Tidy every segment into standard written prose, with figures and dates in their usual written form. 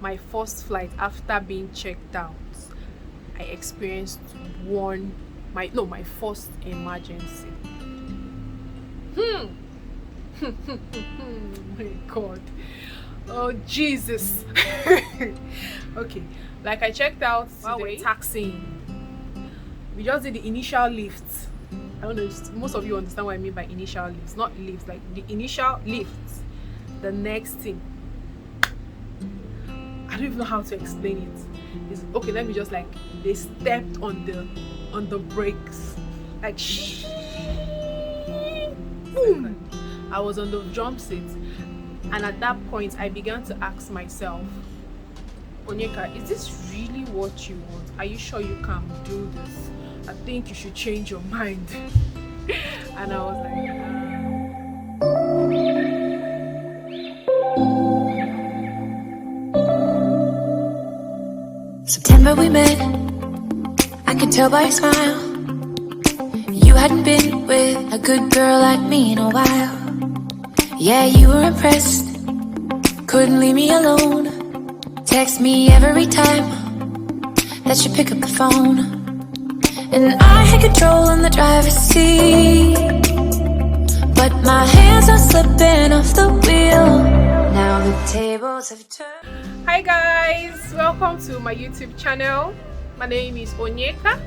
my first flight after being checked out, I experienced my first emergency. My God. Oh Jesus. Okay, like I checked out while we're taxiing. We just did the initial lift. I don't know if most of you understand what I mean by initial lifts. Not lifts, like the initial lifts. The next thing, I don't even know how to explain it. It's okay, let me just like, they stepped on the brakes, like boom. I was on the jump seat, and at that point I began to ask myself, Onyeka, is this really what you want? Are you sure you can do this? I think you should change your mind. And I was like, September we met, I could tell by your smile. You hadn't been with a good girl like me in a while. Yeah, you were impressed, couldn't leave me alone. Text me every time that you pick up the phone. And I had control in the driver's seat, but my hands are slipping off the wheel. Now the tables have turned. Hi guys, welcome to my YouTube channel. My name is Onyeka.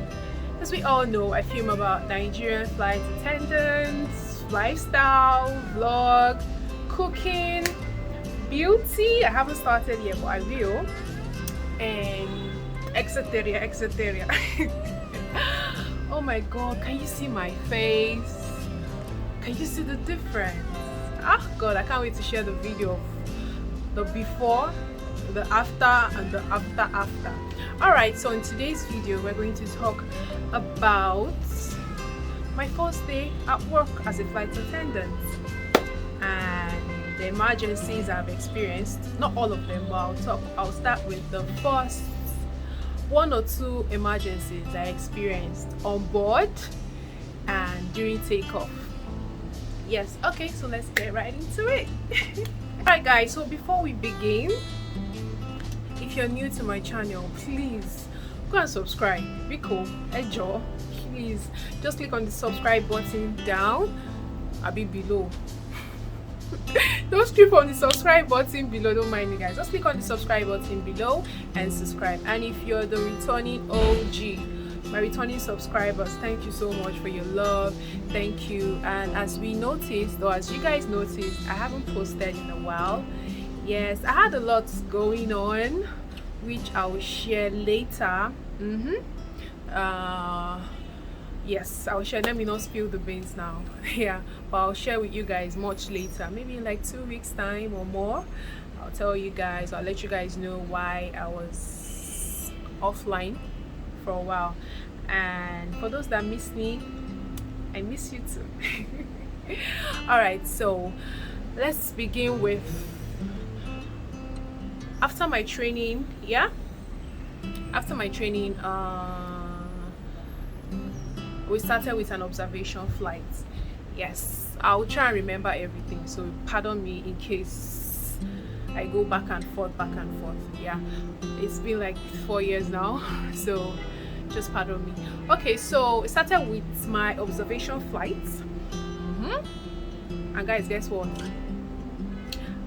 As we all know, I film about Nigerian flight attendants, lifestyle, vlog, cooking, beauty. I haven't started yet, but I will. And etc. Oh my God, can you see my face? Can you see the difference? Ah God, I can't wait to share the video of the before, the after, and the after. Alright, so in today's video we're going to talk about my first day at work as a flight attendant and the emergencies I've experienced. Not all of them, but I'll start with the first 1 or 2 emergencies I experienced on board and during takeoff. Yes, okay, so let's get right into it. Alright guys, so before we begin, if you're new to my channel, please go and subscribe. Be cool, enjoy. Please just click on the subscribe button down, I'll be below. Don't click on the subscribe button below, don't mind me guys, just click on the subscribe button below and subscribe. And if you're the returning OG, my returning subscribers, thank you so much for your love, thank you. And as we noticed, or as you guys noticed, I haven't posted in a while. Yes, I had a lot going on which I will share later. Yes, I'll share. Let me not spill the beans now. Yeah, but I'll share with you guys much later, maybe in like 2 weeks time or more. I'll tell you guys, I'll let you guys know why I was offline for a while. And for those that miss me, I miss you too. All right, so let's begin with after my training. Yeah, after my training, we started with an observation flight. Yes, I'll try and remember everything, so pardon me in case I go back and forth. Yeah, it's been like 4 years now, so just pardon me. Okay, so it started with my observation flight. And guys, guess what?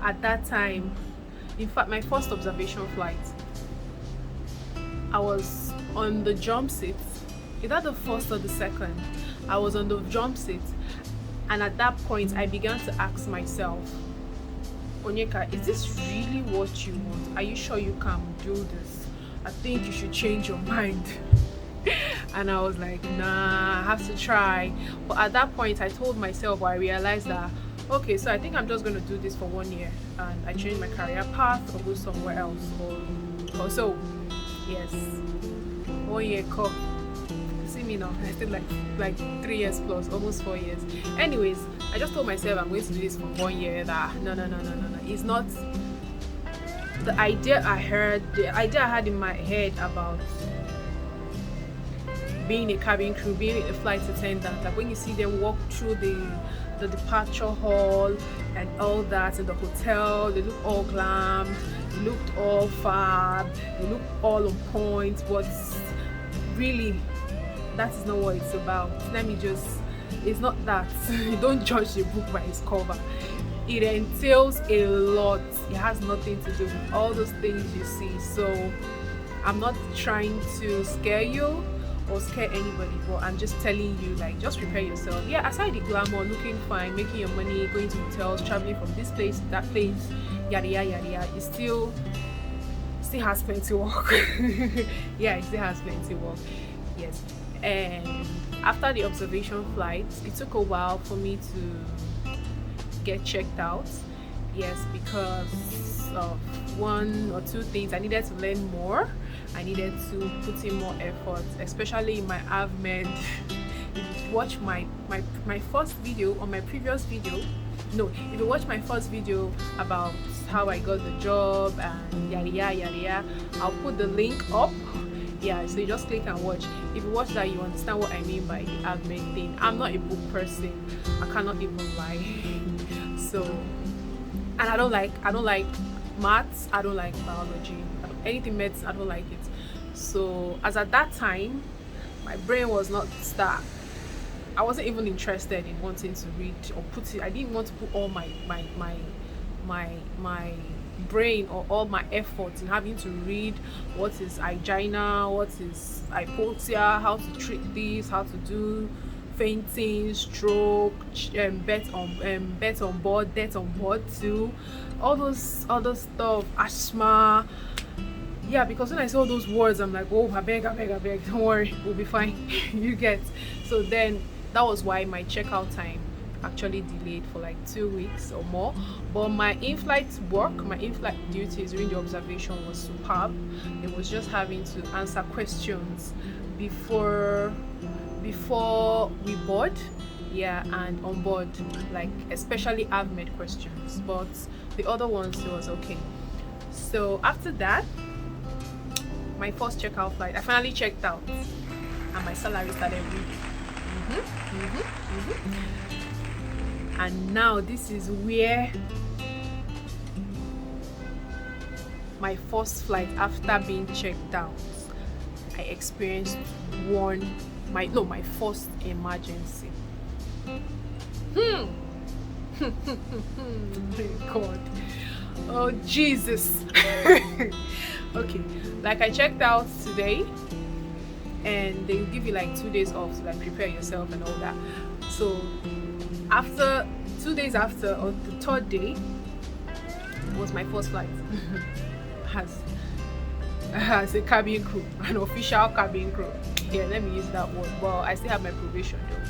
At that time, in fact, my first observation flight, I was on the jump seat. Either the first or the second, I was on the jump seat, and at that point I began to ask myself, Onyeka, is this really what you want? Are you sure you can do this? I think you should change your mind. And I was like, nah, I have to try. But at that point I told myself, or I realized that, okay, so I think I'm just going to do this for 1 year and I change my career path or go somewhere else or so. Yes, Onyeka. See me now, I still like 3 years plus, almost 4 years. Anyways, I just told myself I'm going to do this for 1 year. That no, it's not the idea I had in my head about being a cabin crew, being a flight attendant. Like when you see them walk through the departure hall and all that in the hotel, they look all glammed, they looked all all fab, they look all on point, but really that is not what it's about. It's not that. Don't judge the book by its cover. It entails a lot. It has nothing to do with all those things you see. So I'm not trying to scare you or scare anybody, but I'm just telling you, like, just prepare yourself. Yeah, aside the glamour, looking fine, making your money, going to hotels, traveling from this place to that place, yada yada yada yada, it still has plenty work. Yeah, it still has plenty work. Yes. And after the observation flight, it took a while for me to get checked out. Yes, because of one or two things. I needed to learn more. I needed to put in more effort, especially in my AvMed. If you watch my first video or my previous video, no, if you watch my first video about how I got the job and yada yada yada yada, I'll put the link up. Yeah, so you just click and watch. If you watch that, you understand what I mean by the AvMed thing. I'm not a book person. I cannot even lie. So, and I don't like maths. I don't like biology. Anything medicine, I don't like it. So as at that time, my brain was not that. I wasn't even interested in wanting to read or put it. I didn't want to put all my brain or all my effort in having to read what is angina, what is hypoxia, how to treat this, how to do fainting, stroke, death on board too, all those other stuff, asthma. Yeah, because when I saw those words, I'm like, oh, I beg, don't worry, we'll be fine. You get. So then that was why my checkout time actually delayed for like 2 weeks or more. But my in-flight work, my in-flight duties during the observation was superb. It was just having to answer questions before we board, yeah, and on board, like especially AvMed questions, but the other ones it was okay. So after that, my first checkout flight, I finally checked out and my salary started reading. And now this is where my first flight after being checked out, I experienced my first emergency. God, oh Jesus. Okay, like I checked out today, and they will give you like 2 days off to like prepare yourself and all that. So after 2 days after, or the third day, was my first flight as a cabin crew, an official cabin crew. Yeah, let me use that word. Well, I still have my probation though.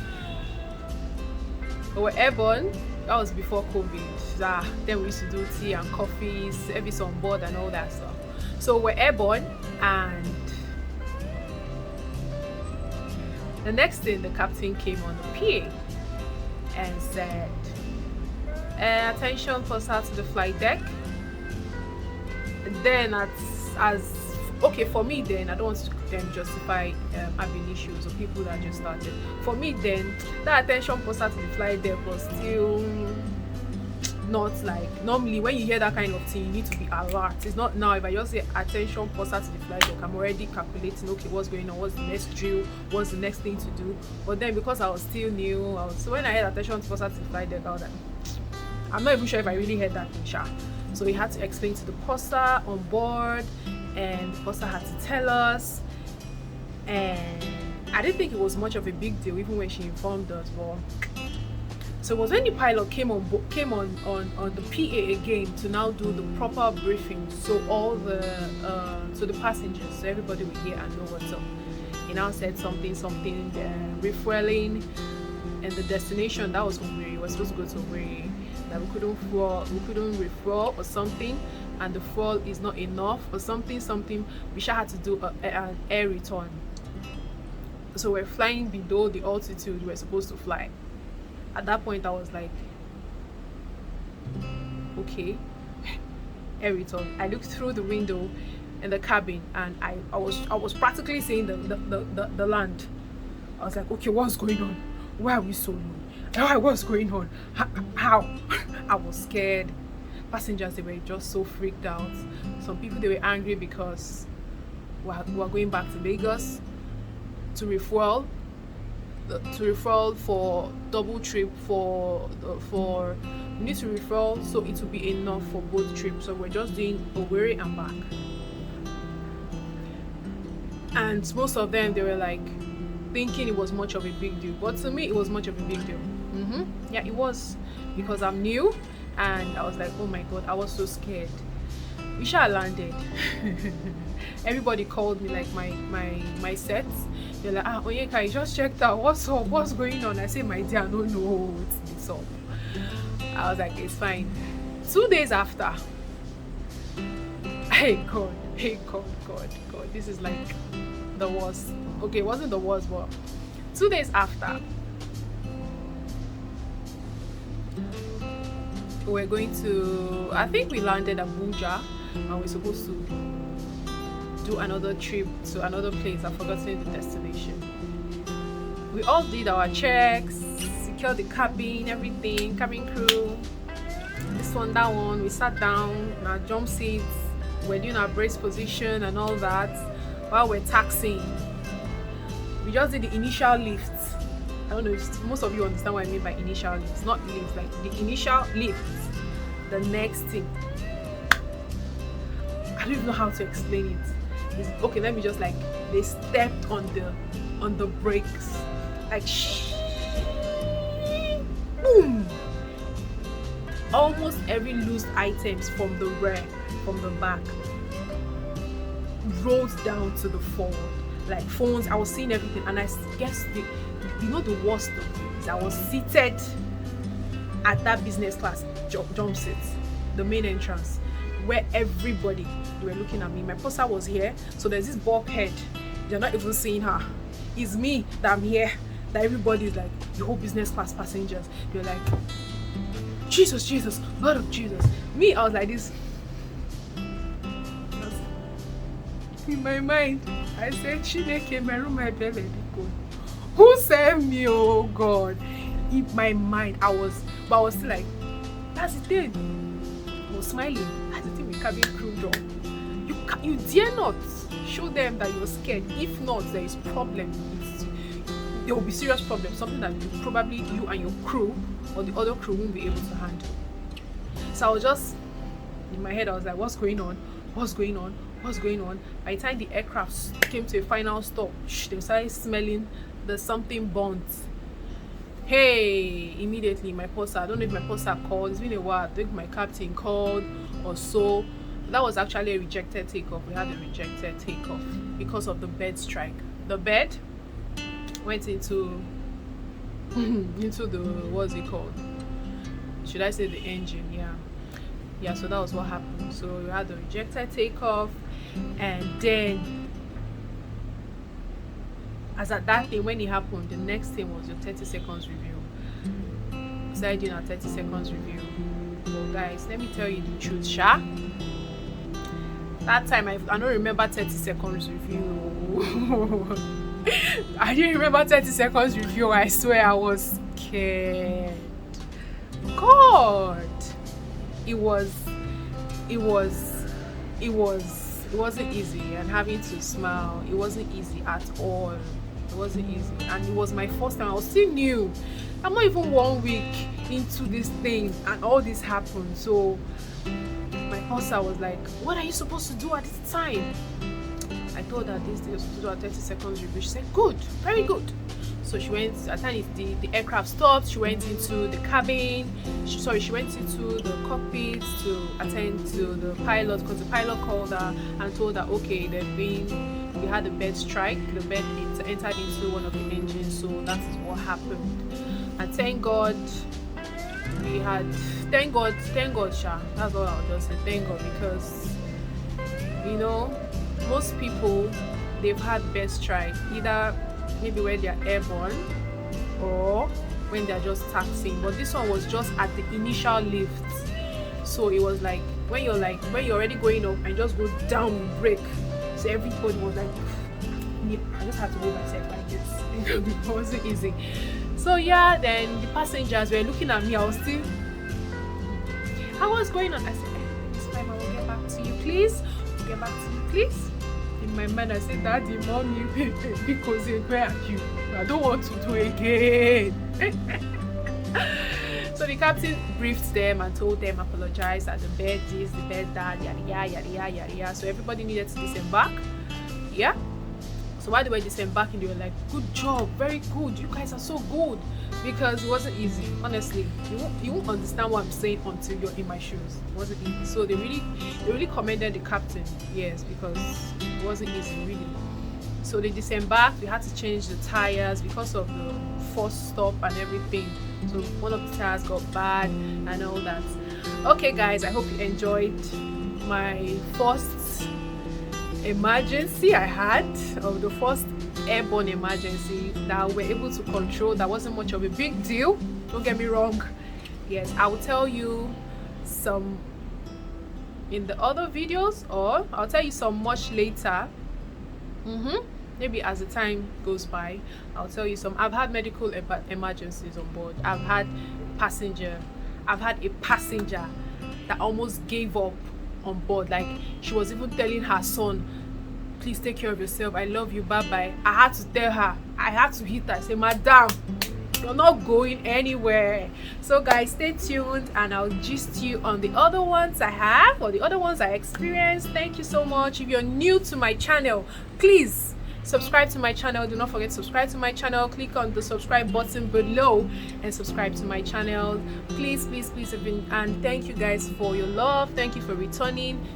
But we're airborne. That was before COVID. Then we used to do tea and coffee, service on board and all that stuff. So we're airborne, and the next thing, the captain came on the PA and said, attention, purser to the flight deck. And then as okay, for me then, I don't want to justify having issues or people that just started. For me then, that attention purser to the flight deck was still not like, normally when you hear that kind of thing, you need to be alert. It's not now. If I just say attention purser to the flight deck, I'm already calculating, okay, what's going on, what's the next drill, what's the next thing to do. But then because I was still new, so when I heard attention purser to the flight deck, I was like, I'm not even sure if I really heard that thing, sha. So we had to explain to the purser on board, and the purser had to tell us, and I didn't think it was much of a big deal even when she informed us. But so it was when the pilot came on the PA again to now do the proper briefing, so all the to the passengers, so everybody will hear and know what's up. He now said something refueling, and the destination, that was Owerri. We were supposed to go to Owerri, that we couldn't refuel or something, and the fuel is not enough or something. We had to do an air return. So we're flying below the altitude we're supposed to fly. At that point, I was like, okay, air return. I looked through the window in the cabin, and I was practically seeing the land. I was like, okay, what's going on? Why are we so low? What's going on? How? I was scared. passengers, they were just so freaked out. Some people, they were angry because we're going back to Lagos to refuel for double trip for we need to refuel, so it will be enough for both trips. So we're just doing Owerri and back. And most of them, they were like thinking it was much of a big deal, but to me it was much of a big deal. Yeah, it was, because I'm new and I was like, oh my god, I was so scared. We shall landed. Everybody called me, like my sets. They're like, Onyeka, you just checked out, what's up, what's going on? I say, my dear, I don't know what's up. I was like, it's fine. 2 days after, hey god, this is like the worst. Okay, it wasn't the worst, but 2 days after, we're going to, I think we landed Abuja, and we're supposed to do another trip to another place. I've forgotten the destination. We all did our checks, secured the cabin, everything, cabin crew, this one, that one. We sat down in our jump seats, we're doing our brace position and all that while we're taxiing. We just did the initial lift. I don't know if most of you understand what I mean by initial lifts. Not lifts, like the initial lift. The next thing, I don't even know how to explain it. It's, okay, let me just, like, they stepped on the brakes, like boom. Almost every loose items from the rear, from the back, rolled down to the forward. Like phones, I was seeing everything, and I guess the worst of it is I was seated at that business class jump seat, the main entrance, where everybody, they were looking at me. My purser was here, so there's this bulk head. They're not even seeing her. It's me that I'm here. That everybody is like, the whole business class passengers, they're like, Jesus, Lord of Jesus. Me, I was like this. In my mind, I said, Chineke, my room, my belly, who saved me, oh God? In my mind, I was still like, that's the thing. I was smiling. That's the thing with Cabincrew job. You dare not show them that you're scared. If not, there is problem. There will be serious problem. Something that probably you and your crew or the other crew won't be able to handle. So I was just, in my head, I was like, what's going on? By the time the aircraft came to a final stop, they started smelling the something burnt. Hey, immediately my purser, I don't know if my purser called, it's been a while, I think my captain called or so. That was actually a rejected takeoff. We had a rejected takeoff because of the bed strike. The bed went into the, what's it called? Should I say the engine? Yeah, so that was what happened. So we had the rejected takeoff, and then as at that thing, when it happened, the next thing was your 30 seconds review. We started doing our 30 seconds review. Well, guys, let me tell you the truth, Sha. That time I don't remember 30 seconds review. I didn't remember 30 seconds review. I swear I was scared. God, it wasn't easy, and having to smile, it wasn't easy at all. It wasn't easy, and it was my first time. I was still new. I'm not even 1 week into this thing, and all this happened. So my purser was like, what are you supposed to do at this time? I told her this day was supposed to do a 30 seconds review. She said, good, very good. So she went, at the time the aircraft stopped, she went into the cabin, she went into the cockpit to attend to the pilot, because the pilot called her and told her, okay, we had a bed strike, the bed entered into one of the engines, so that is what happened. And thank God, Sha, that's all I'll just say, thank God, because, you know, most people, they've had bed strike, either maybe when they're airborne or when they're just taxiing, but this one was just at the initial lift. So it was like when you're already going up and just go down with brake, so everybody was like, I just had to hold myself like this. It wasn't easy. So yeah, then the passengers were looking at me. how was going on? I said, this time I will get back to you, please. Get back to you, please. In my mind, I said, Daddy, Mommy, because where are you? I don't want to do again. So the captain briefed them and told them, apologize that the bed this, the bed that, yada yada yada yada yada. So everybody needed to disembark. Yeah. So while they were disembarking, they were like, good job, very good, you guys are so good, because it wasn't easy. Honestly, you won't understand what I'm saying until you're in my shoes. It wasn't easy. So they really commended the captain, yes, because it wasn't easy, really. So they disembarked. We had to change the tires because of the forced stop and everything. So one of the tires got bad and all that. Okay guys, I hope you enjoyed my first emergency I had, of the first airborne emergency that we're able to control. That wasn't much of a big deal, don't get me wrong. Yes, I will tell you some in the other videos, or I'll tell you some much later. Maybe as the time goes by, I'll tell you some. I've had medical emergencies on board. I've had a passenger that almost gave up on board. Like, she was even telling her son, please take care of yourself, I love you, bye bye. I had to tell her, I had to hit her, I say, madam, you're not going anywhere. So guys, stay tuned and I'll gist you on the other ones I have, or the other ones I experienced. Thank you so much. If you're new to my channel, please subscribe to my channel. Do not forget to subscribe to my channel. Click on the subscribe button below and subscribe to my channel, please. And thank you guys for your love. Thank you for returning.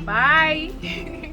Bye.